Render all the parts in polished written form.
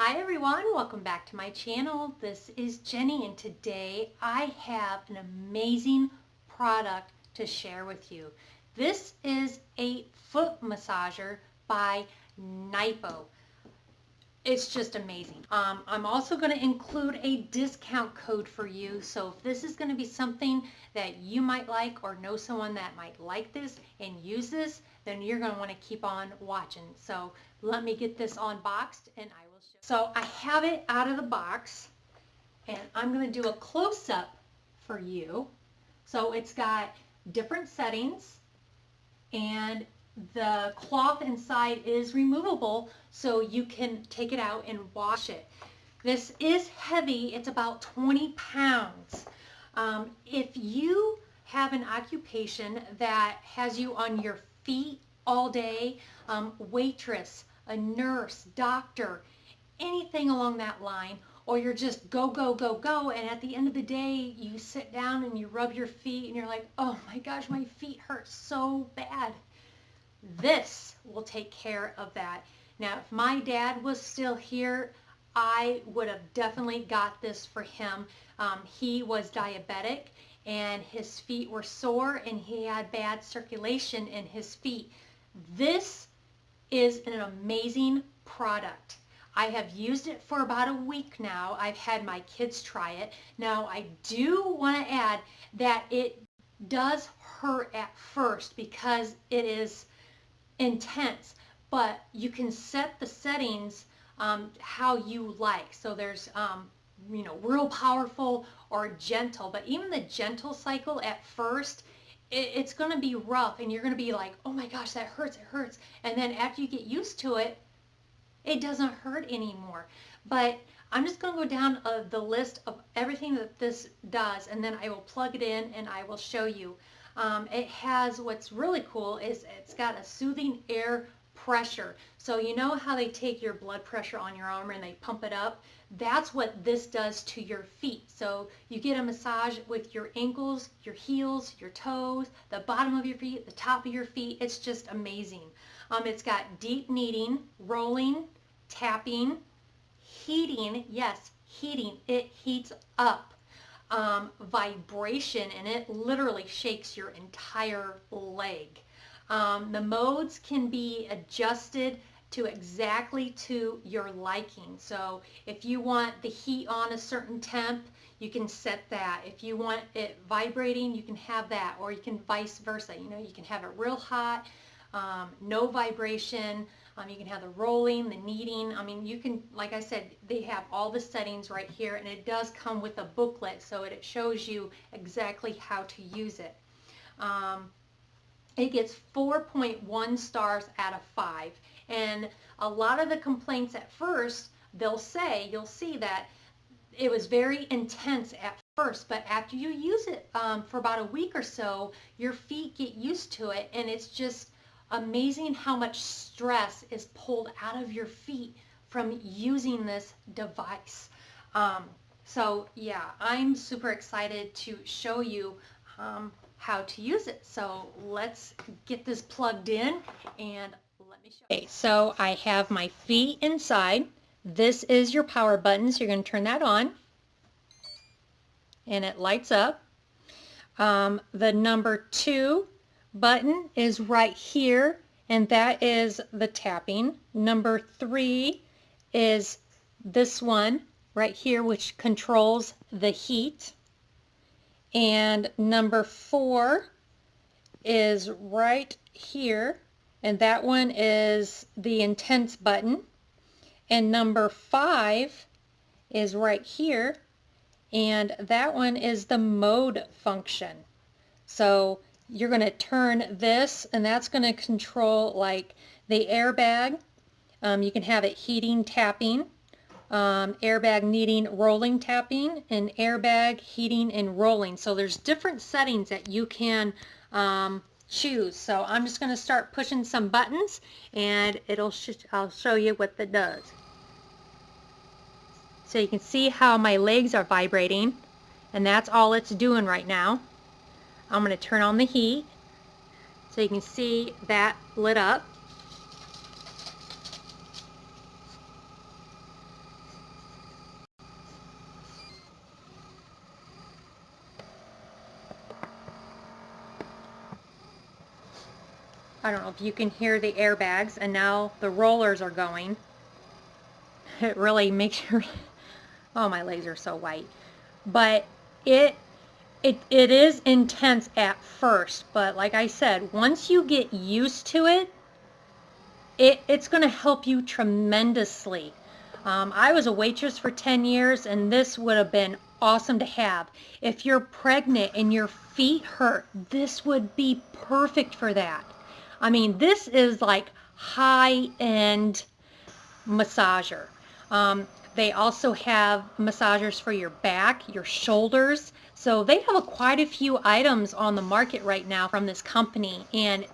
Hi everyone, welcome back to my channel. This is Jenny and today I have an amazing product to share with you. This is a foot massager by Naipo. It's just amazing. I'm also going to include a discount code for you. So if this is going to be something that you might like or know someone that might like this and use this, then you're going to want to keep on watching. So let me get this unboxed and I will show. So I have it out of the box and I'm going to do a close-up for you. So it's got different settings and the cloth inside is removable so you can take it out and wash it. This is heavy. It's about 20 pounds. If you have an occupation that has you on your feet all day, waitress, a nurse, doctor, anything along that line, or you're just go, go, go, go, and at the end of the day you sit down and you rub your feet and you're like, oh my gosh, my feet hurt so bad. This will take care of that. Now, if my dad was still here, I would have definitely got this for him. He was diabetic and his feet were sore and he had bad circulation in his feet. This is an amazing product. I have used it for about a week now. I've had my kids try it. Now, I do want to add that it does hurt at first because it is intense, but you can set the settings how you like. So there's real powerful or gentle, but even the gentle cycle at first, it's going to be rough and you're going to be like, oh my gosh, that hurts, it hurts. And then after you get used to it, it doesn't hurt anymore. But I'm just going to go down the list of everything that this does, and then I will plug it in and I will show you. It has, what's really cool is it's got a soothing air pressure. So you know how they take your blood pressure on your arm and they pump it up? That's what this does to your feet. So you get a massage with your ankles, your heels, your toes, the bottom of your feet, the top of your feet. It's just amazing. It's got deep kneading, rolling, tapping, heating. Yes, heating. It heats up. Vibration, and it literally shakes your entire leg. The modes can be adjusted to exactly to your liking. So if you want the heat on a certain temp, you can set that. If you want it vibrating, you can have that, or you can vice versa. You can have it real hot, no vibration. You can have the rolling, the kneading. You can, like I said, they have all the settings right here, and it does come with a booklet, so it shows you exactly how to use it. It gets 4.1 stars out of 5, and a lot of the complaints at first, you'll see that it was very intense at first, but after you use it for about a week or so, your feet get used to it, and it's just amazing how much stress is pulled out of your feet from using this device. So yeah, I'm super excited to show you how to use it. So let's get this plugged in and let me show you. Okay, so I have my feet inside. This is your power button, so you're going to turn that on and it lights up. The number 2 button is right here, and that is the tapping. Number 3 is this one right here, which controls the heat. And number 4 is right here, and that one is the intense button. And number 5 is right here, and that one is the mode function. So you're going to turn this, and that's going to control like the airbag. You can have it heating, tapping, airbag kneading, rolling, tapping, and airbag heating and rolling. So there's different settings that you can choose. So I'm just going to start pushing some buttons, and I'll show you what that does. So you can see how my legs are vibrating, and that's all it's doing right now. I'm going to turn on the heat so you can see that lit up. I don't know if you can hear the airbags, and now the rollers are going. It really makes your, oh, my legs are so white. But it is intense at first, but like I said, once you get used to it, it's going to help you tremendously. I was a waitress for 10 years, and this would have been awesome to have. If you're pregnant and your feet hurt, this would be perfect for that. I mean, this is like high-end massager. They also have massagers for your back, your shoulders. So they have quite a few items on the market right now from this company, and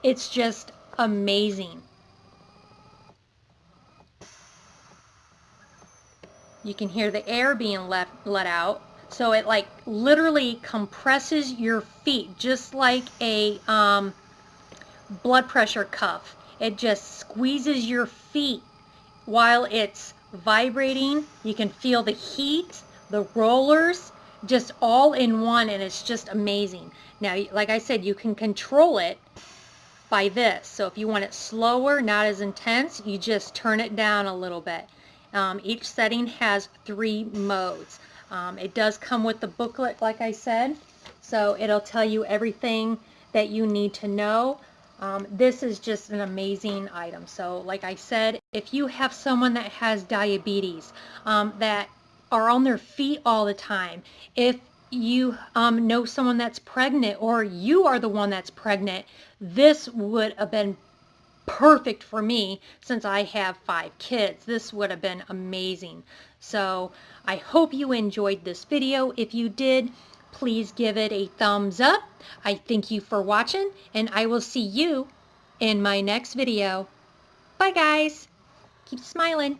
it's just amazing. You can hear the air being let out. So it like literally compresses your feet just like a blood pressure cuff. It just squeezes your feet while it's vibrating. You can feel the heat, the rollers, just all in one, and it's just amazing. Now, like I said, you can control it by this. So if you want it slower, not as intense, you just turn it down a little bit. Each setting has 3 modes. It does come with the booklet, like I said, so it'll tell you everything that you need to know. This is just an amazing item. So like I said, if you have someone that has diabetes, that are on their feet all the time, if you know someone that's pregnant, or you are the one that's pregnant, this would have been perfect for me since I have 5 kids. This would have been amazing. So I hope you enjoyed this video. If you did, please give it a thumbs up. I thank you for watching, and I will see you in my next video. Bye guys. Keep smiling.